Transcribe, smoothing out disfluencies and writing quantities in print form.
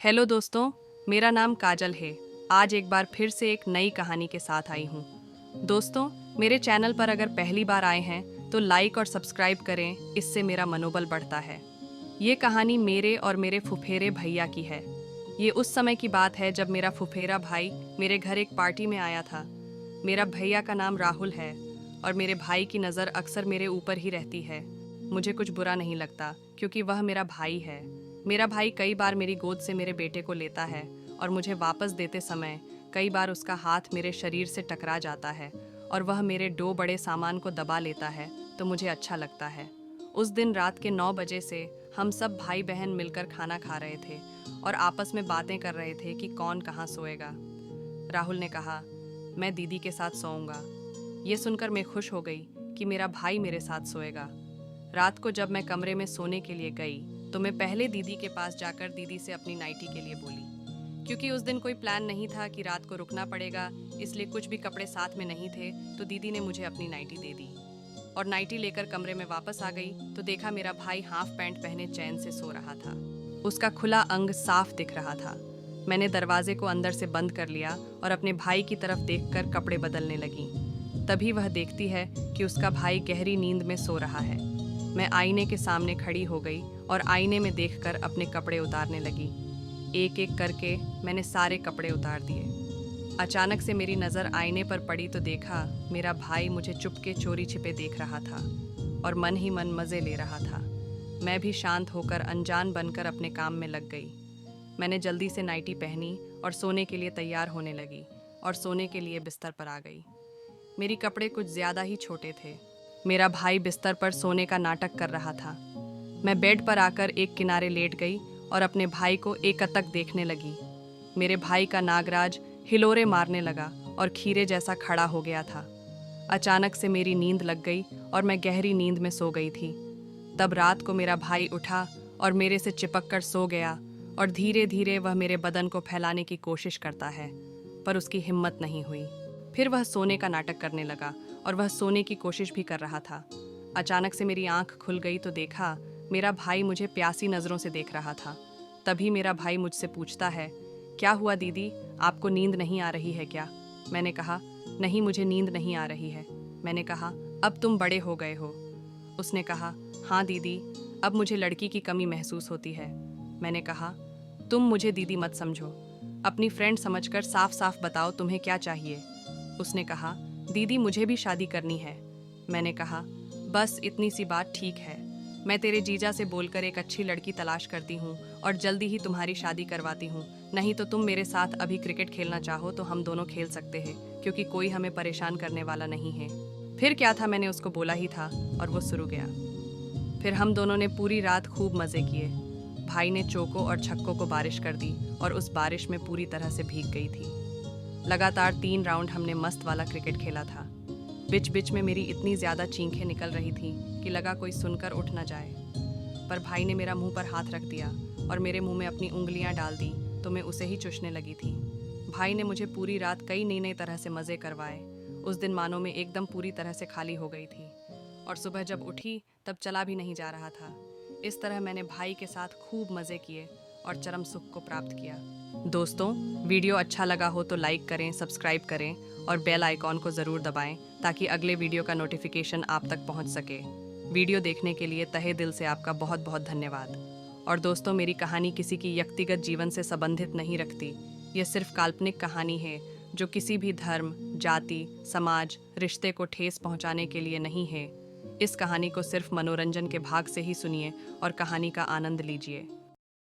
Hello दोस्तों, मेरा नाम काजल है। आज एक बार फिर से एक नई कहानी के साथ आई हूँ। दोस्तों, मेरे चैनल पर अगर पहली बार आए हैं तो लाइक और सब्सक्राइब करें, इससे मेरा मनोबल बढ़ता है। ये कहानी मेरे और मेरे फुफेरे भैया की है। ये उस समय की बात है जब मेरा फुफेरा भाई मेरे घर एक पार्टी में आया था। मेरा भैया का नाम राहुल है और मेरे भाई की नज़र अक्सर मेरे ऊपर ही रहती है। मुझे कुछ बुरा नहीं लगता क्योंकि वह मेरा भाई है। मेरा भाई कई बार मेरी गोद से मेरे बेटे को लेता है और मुझे वापस देते समय कई बार उसका हाथ मेरे शरीर से टकरा जाता है और वह मेरे 2 बड़े सामान को दबा लेता है तो मुझे अच्छा लगता है। उस दिन रात के 9 बजे से हम सब भाई बहन मिलकर खाना खा रहे थे और आपस में बातें कर रहे थे कि कौन कहाँ सोएगा। राहुल ने कहा, मैं दीदी के साथ सोऊंगा। ये सुनकर मैं खुश हो गई कि मेरा भाई मेरे साथ सोएगा। रात को जब मैं कमरे में सोने के लिए गई तो मैं पहले दीदी के पास जाकर दीदी से अपनी नाइटी के लिए बोली। क्योंकि उस दिन कोई प्लान नहीं था कि रात को रुकना पड़ेगा, इसलिए कुछ भी कपड़े साथ में नहीं थे, तो दीदी ने मुझे अपनी नाइटी दे दी और नाइटी लेकर कमरे में वापस आ गई तो देखा मेरा भाई हाफ पैंट पहने चैन से सो रहा था। उसका खुला अंग साफ दिख रहा था। मैंने दरवाजे को अंदर से बंद कर लिया और अपने भाई की तरफ देखकर कपड़े बदलने लगी। तभी वह देखती है कि उसका भाई गहरी नींद में सो रहा है। मैं आईने के सामने खड़ी हो गई और आईने में देखकर अपने कपड़े उतारने लगी। एक एक करके मैंने सारे कपड़े उतार दिए। अचानक से मेरी नज़र आईने पर पड़ी तो देखा मेरा भाई मुझे चुपके चोरी छिपे देख रहा था और मन ही मन मज़े ले रहा था। मैं भी शांत होकर अनजान बनकर अपने काम में लग गई। मैंने जल्दी से नाइटी पहनी और सोने के लिए तैयार होने लगी और सोने के लिए बिस्तर पर आ गई। मेरी कपड़े कुछ ज़्यादा ही छोटे थे। मेरा भाई बिस्तर पर सोने का नाटक कर रहा था। मैं बेड पर आकर एक किनारे लेट गई और अपने भाई को एकटक देखने लगी। मेरे भाई का नागराज हिलोरे मारने लगा और खीरे जैसा खड़ा हो गया था। अचानक से मेरी नींद लग गई और मैं गहरी नींद में सो गई थी। तब रात को मेरा भाई उठा और मेरे से चिपक कर सो गया और धीरे धीरे वह मेरे बदन को फैलाने की कोशिश करता है, पर उसकी हिम्मत नहीं हुई। फिर वह सोने का नाटक करने लगा और वह सोने की कोशिश भी कर रहा था। अचानक से मेरी आंख खुल गई तो देखा मेरा भाई मुझे प्यासी नज़रों से देख रहा था। तभी मेरा भाई मुझसे पूछता है, क्या हुआ दीदी, आपको नींद नहीं आ रही है क्या? मैंने कहा, नहीं मुझे नींद नहीं आ रही है। मैंने कहा, अब तुम बड़े हो गए हो। उसने कहा, हाँ दीदी, अब मुझे लड़की की कमी महसूस होती है। मैंने कहा, तुम मुझे दीदी मत समझो, अपनी फ्रेंड समझकर साफ साफ बताओ तुम्हें क्या चाहिए। उसने कहा, दीदी मुझे भी शादी करनी है। मैंने कहा, बस इतनी सी बात ठीक है, मैं तेरे जीजा से बोलकर एक अच्छी लड़की तलाश करती हूँ और जल्दी ही तुम्हारी शादी करवाती हूँ। नहीं तो तुम मेरे साथ अभी क्रिकेट खेलना चाहो तो हम दोनों खेल सकते हैं, क्योंकि कोई हमें परेशान करने वाला नहीं है। फिर क्या था, मैंने उसको बोला ही था और वो शुरू गया। फिर हम दोनों ने पूरी रात खूब मज़े किए। भाई ने चौकों और छक्कों को बारिश कर दी और उस बारिश में पूरी तरह से भीग गई थी। लगातार 3 राउंड हमने मस्त वाला क्रिकेट खेला था। बीच बीच में मेरी इतनी ज़्यादा चीखें निकल रही थीं कि लगा कोई सुनकर उठ न जाए। पर भाई ने मेरा मुंह पर हाथ रख दिया और मेरे मुंह में अपनी उंगलियां डाल दी तो मैं उसे ही चूसने लगी थी। भाई ने मुझे पूरी रात कई नई नई तरह से मज़े करवाए। उस दिन मानो मैं एकदम पूरी तरह से खाली हो गई थी और सुबह जब उठी तब चला भी नहीं जा रहा था। इस तरह मैंने भाई के साथ खूब मज़े किए और चरम सुख को प्राप्त किया। दोस्तों, वीडियो अच्छा लगा हो तो लाइक करें, सब्सक्राइब करें और बेल आइकॉन को ज़रूर दबाएं ताकि अगले वीडियो का नोटिफिकेशन आप तक पहुंच सके। वीडियो देखने के लिए तहे दिल से आपका बहुत बहुत धन्यवाद। और दोस्तों, मेरी कहानी किसी की व्यक्तिगत जीवन से संबंधित नहीं रखती। यह सिर्फ काल्पनिक कहानी है जो किसी भी धर्म, जाति, समाज, रिश्ते को ठेस पहुंचाने के लिए नहीं है। इस कहानी को सिर्फ मनोरंजन के भाग से ही सुनिए और कहानी का आनंद लीजिए।